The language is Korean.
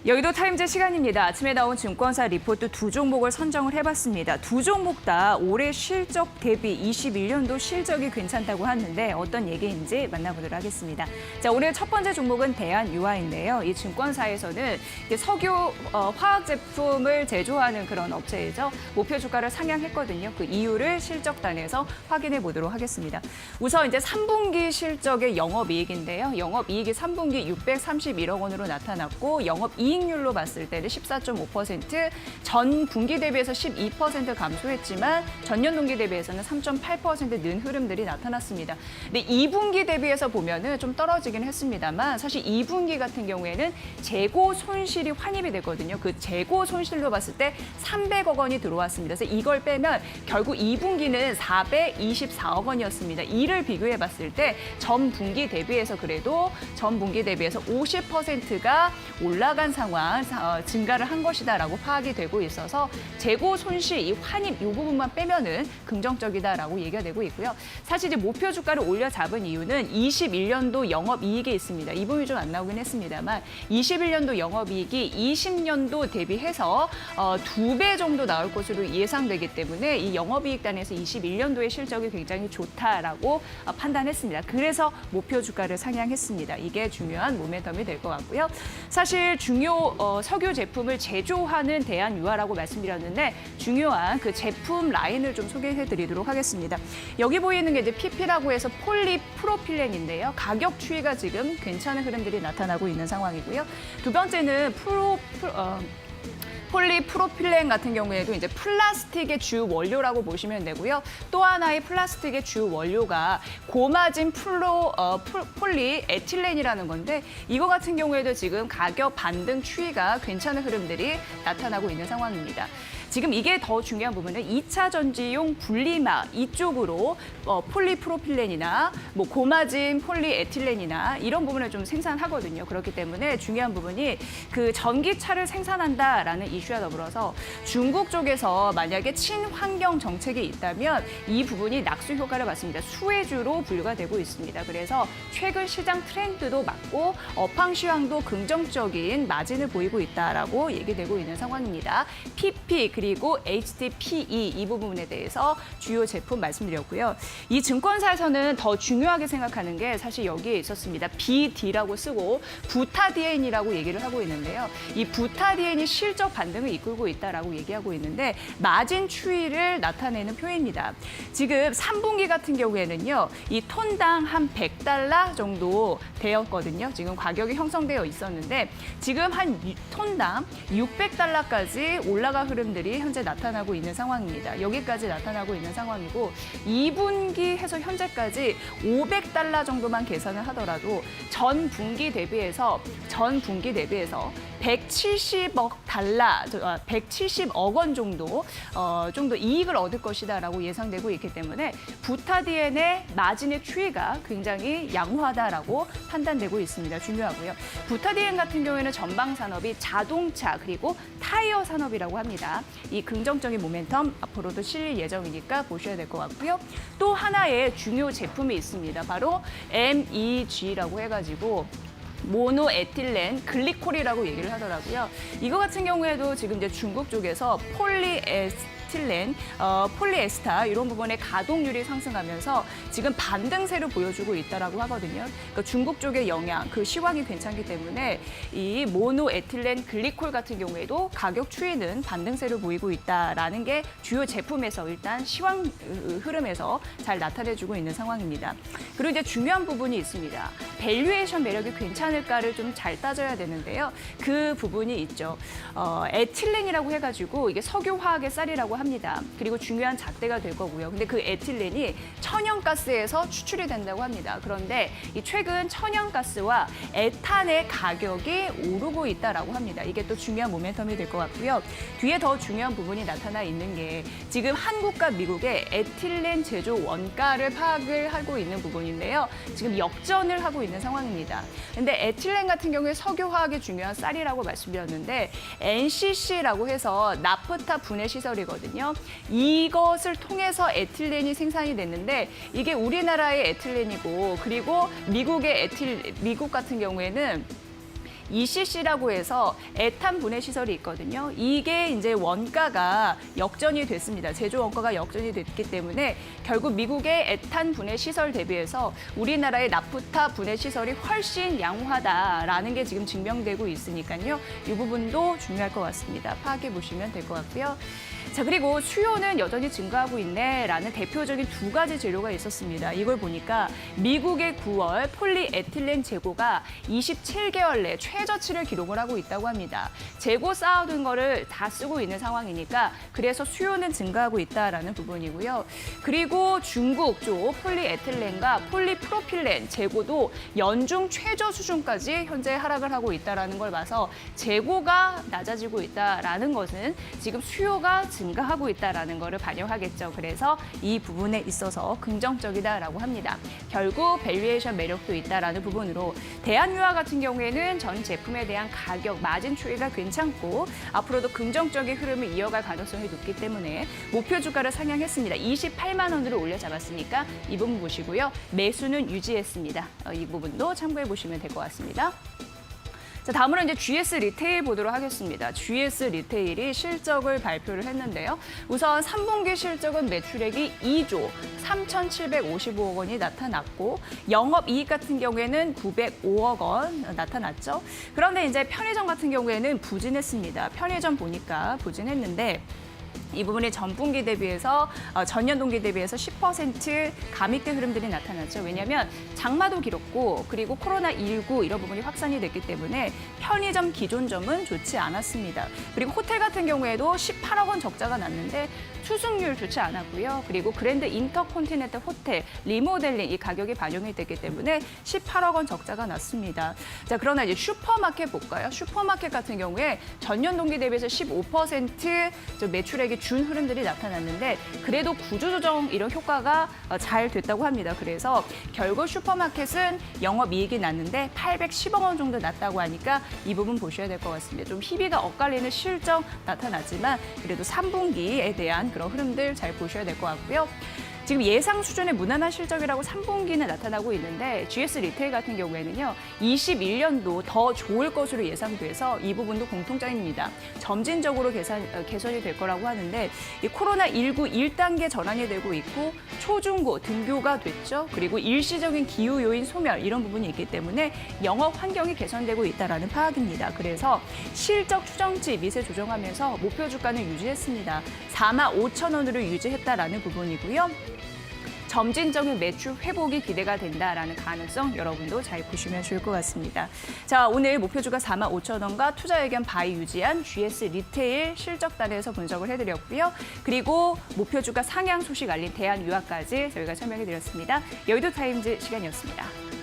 여의도 타임즈 시간입니다. 아침에 나온 증권사 리포트 두 종목을 선정을 해봤습니다. 두 종목 다 올해 실적 대비 21년도 실적이 괜찮다고 하는데 어떤 얘기인지 만나보도록 하겠습니다. 자, 오늘 첫 번째 종목은 대한유화인데요. 이 증권사에서는 석유 화학 제품을 제조하는 그런 업체이죠. 목표 주가를 상향했거든요. 그 이유를 실적단에서 확인해 보도록 하겠습니다. 우선 이제 3분기 실적의 영업이익인데요. 영업이익이 3분기 631억 원으로 나타났고 영업이익률로 봤을 때는 14.5%, 전 분기 대비해서 12% 감소했지만 전년 동기 대비해서는 3.8% 는 흐름들이 나타났습니다. 근데 2분기 대비해서 보면은 좀 떨어지긴 했습니다만 사실 2분기 같은 경우에는 재고 손실이 환입이 되거든요. 그 재고 손실로 봤을 때 300억 원이 들어왔습니다. 그래서 이걸 빼면 결국 2분기는 424억 원이었습니다. 이를 비교해 봤을 때 전 분기 대비해서 그래도 전 분기 대비해서 50%가 올라간 상황, 증가를 한 것이다라고 파악이 되고 있어서 재고 손실, 이 환입 이 부분만 빼면은 긍정적이다라고 얘기가 되고 있고요. 사실 이제 목표 주가를 올려 잡은 이유는 21년도 영업이익이 있습니다. 이 부분이 좀 안 나오긴 했습니다만 21년도 영업이익이 20년도 대비해서 2배 정도 나올 것으로 예상되기 때문에 이 영업이익단에서 21년도의 실적이 굉장히 좋다라고 판단했습니다. 그래서 목표 주가를 상향했습니다. 이게 중요한 모멘텀이 될 것 같고요. 사실 석유 제품을 제조하는 대한유화라고 말씀드렸는데 중요한 그 제품 라인을 좀 소개해드리도록 하겠습니다. 여기 보이는 게 이제 PP라고 해서 폴리프로필렌인데요. 가격 추이가 지금 괜찮은 흐름들이 나타나고 있는 상황이고요. 두 번째는 폴리프로필렌 같은 경우에도 이제 플라스틱의 주 원료라고 보시면 되고요. 또 하나의 플라스틱의 주 원료가 고마진 폴리에틸렌이라는 건데 이거 같은 경우에도 지금 가격 반등 추이가 괜찮은 흐름들이 나타나고 있는 상황입니다. 지금 이게 더 중요한 부분은 2차 전지용 분리막 이쪽으로 폴리프로필렌이나 고마진 폴리에틸렌이나 이런 부분을 좀 생산하거든요. 그렇기 때문에 중요한 부분이 그 전기차를 생산한다라는 이슈와 더불어서 중국 쪽에서 만약에 친환경 정책이 있다면 이 부분이 낙수 효과를 받습니다. 수혜주로 분류가 되고 있습니다. 그래서 최근 시장 트렌드도 맞고 업황 시황도 긍정적인 마진을 보이고 있다라고 얘기되고 있는 상황입니다. PP 그리고 HDPE 이 부분에 대해서 주요 제품 말씀드렸고요. 이 증권사에서는 더 중요하게 생각하는 게 사실 여기에 있었습니다. BD라고 쓰고 부타디엔이라고 얘기를 하고 있는데요. 이 부타디엔이 실적 반등을 이끌고 있다라고 얘기하고 있는데 마진 추이를 나타내는 표입니다. 지금 3분기 같은 경우에는요. 이 톤당 한 100달러 정도 되었거든요. 지금 가격이 형성되어 있었는데 지금 한 톤당 600달러까지 올라갈 흐름들이 현재 나타나고 있는 상황입니다. 여기까지 나타나고 있는 상황이고 2분기 해서 현재까지 500달러 정도만 계산을 하더라도 전 분기 대비해서 170억 달러, 170억 원 정도 이익을 얻을 것이다라고 예상되고 있기 때문에 부타디엔의 마진의 추이가 굉장히 양호하다라고 판단되고 있습니다. 중요하고요. 부타디엔 같은 경우에는 전방 산업이 자동차 그리고 타이어 산업이라고 합니다. 이 긍정적인 모멘텀 앞으로도 실릴 예정이니까 보셔야 될 것 같고요. 또 하나의 중요 제품이 있습니다. 바로 MEG라고 해가지고 모노에틸렌 글리콜이라고 얘기를 하더라고요. 이거 같은 경우에도 지금 이제 중국 쪽에서 폴리에스타 이런 부분의 가동률이 상승하면서 지금 반등세를 보여주고 있다라고 하거든요. 그러니까 중국 쪽의 영향, 그 시황이 괜찮기 때문에 이 모노에틸렌 글리콜 같은 경우에도 가격 추이는 반등세를 보이고 있다라는 게 주요 제품에서 일단 시황 흐름에서 잘 나타내주고 있는 상황입니다. 그리고 이제 중요한 부분이 있습니다. 밸류에이션 매력이 괜찮을까를 좀 잘 따져야 되는데요. 그 부분이 있죠. 에틸렌이라고 해가지고 이게 석유화학의 쌀이라고 합니다. 그리고 중요한 잣대가 될 거고요. 근데 그 에틸렌이 천연가스에서 추출이 된다고 합니다. 그런데 이 최근 천연가스와 에탄의 가격이 오르고 있다라고 합니다. 이게 또 중요한 모멘텀이 될 것 같고요. 뒤에 더 중요한 부분이 나타나 있는 게 지금 한국과 미국의 에틸렌 제조 원가를 파악을 하고 있는 부분인데요. 지금 역전을 하고 있는 상황입니다. 근데 에틸렌 같은 경우에 석유화학의 중요한 쌀이라고 말씀드렸는데 NCC라고 해서 나프타 분해 시설이거든요. 이것을 통해서 에틸렌이 생산이 됐는데 이게 우리나라의 에틸렌이고 그리고 미국 같은 경우에는 ECC라고 해서 에탄 분해 시설이 있거든요. 이게 이제 원가가 역전이 됐습니다. 제조 원가가 역전이 됐기 때문에 결국 미국의 에탄 분해 시설 대비해서 우리나라의 나프타 분해 시설이 훨씬 양호하다라는 게 지금 증명되고 있으니까요. 이 부분도 중요할 것 같습니다. 파악해 보시면 될 것 같고요. 자, 그리고 수요는 여전히 증가하고 있네라는 대표적인 두 가지 재료가 있었습니다. 이걸 보니까 미국의 9월 폴리에틸렌 재고가 27개월 내 최저치를 기록을 하고 있다고 합니다. 재고 쌓아둔 거를 다 쓰고 있는 상황이니까 그래서 수요는 증가하고 있다라는 부분이고요. 그리고 중국 쪽 폴리에틸렌과 폴리프로필렌 재고도 연중 최저 수준까지 현재 하락을 하고 있다라는 걸 봐서 재고가 낮아지고 있다라는 것은 지금 수요가 증가하고 있다라는 것을 반영하겠죠. 그래서 이 부분에 있어서 긍정적이다라고 합니다. 결국 밸류에이션 매력도 있다라는 부분으로 대한유화 같은 경우에는 전 제품에 대한 가격 마진 추이가 괜찮고 앞으로도 긍정적인 흐름을 이어갈 가능성이 높기 때문에 목표 주가를 상향했습니다. 28만 원으로 올려 잡았으니까 이 부분 보시고요. 매수는 유지했습니다. 이 부분도 참고해 보시면 될 것 같습니다. 자, 다음으로 이제 GS 리테일 보도록 하겠습니다. GS 리테일이 실적을 발표를 했는데요. 우선 3분기 실적은 매출액이 2조 3,755억 원이 나타났고 영업이익 같은 경우에는 905억 원 나타났죠. 그런데 이제 편의점 같은 경우에는 부진했습니다. 편의점 보니까 부진했는데 이 부분이 전분기 대비해서 전년 동기 대비해서 10% 감익된 흐름들이 나타났죠. 왜냐하면 장마도 길었고 그리고 코로나19 이런 부분이 확산이 됐기 때문에 편의점 기존점은 좋지 않았습니다. 그리고 호텔 같은 경우에도 18억 원 적자가 났는데 수승률 좋지 않았고요. 그리고 그랜드 인터콘티넨탈 호텔 리모델링 이 가격이 반영이 됐기 때문에 18억 원 적자가 났습니다. 자, 그러나 이제 슈퍼마켓 볼까요? 슈퍼마켓 같은 경우에 전년 동기 대비해서 15% 매출액이 준 흐름들이 나타났는데 그래도 구조조정 이런 효과가 잘 됐다고 합니다. 그래서 결국 슈퍼마켓은 영업이익이 났는데 810억 원 정도 났다고 하니까 이 부분 보셔야 될 것 같습니다. 좀 희비가 엇갈리는 실적 나타났지만 그래도 3분기에 대한 그런 흐름들 잘 보셔야 될 것 같고요. 지금 예상 수준의 무난한 실적이라고 3분기는 나타나고 있는데 GS 리테일 같은 경우에는요. 21년도 더 좋을 것으로 예상돼서 이 부분도 공통점입니다. 점진적으로 개선이 될 거라고 하는데 이 코로나19 1단계 전환이 되고 있고 초중고 등교가 됐죠. 그리고 일시적인 기후 요인 소멸 이런 부분이 있기 때문에 영업 환경이 개선되고 있다는 파악입니다. 그래서 실적 추정치 미세 조정하면서 목표 주가는 유지했습니다. 45,000원으로 유지했다라는 부분이고요. 점진적인 매출 회복이 기대가 된다라는 가능성 여러분도 잘 보시면 좋을 것 같습니다. 자, 오늘 목표주가 45,000원과 투자 의견 바이 유지한 GS 리테일 실적단에서 분석을 해드렸고요. 그리고 목표주가 상향 소식 알린 대한유화까지 저희가 설명해드렸습니다. 여의도 타임즈 시간이었습니다.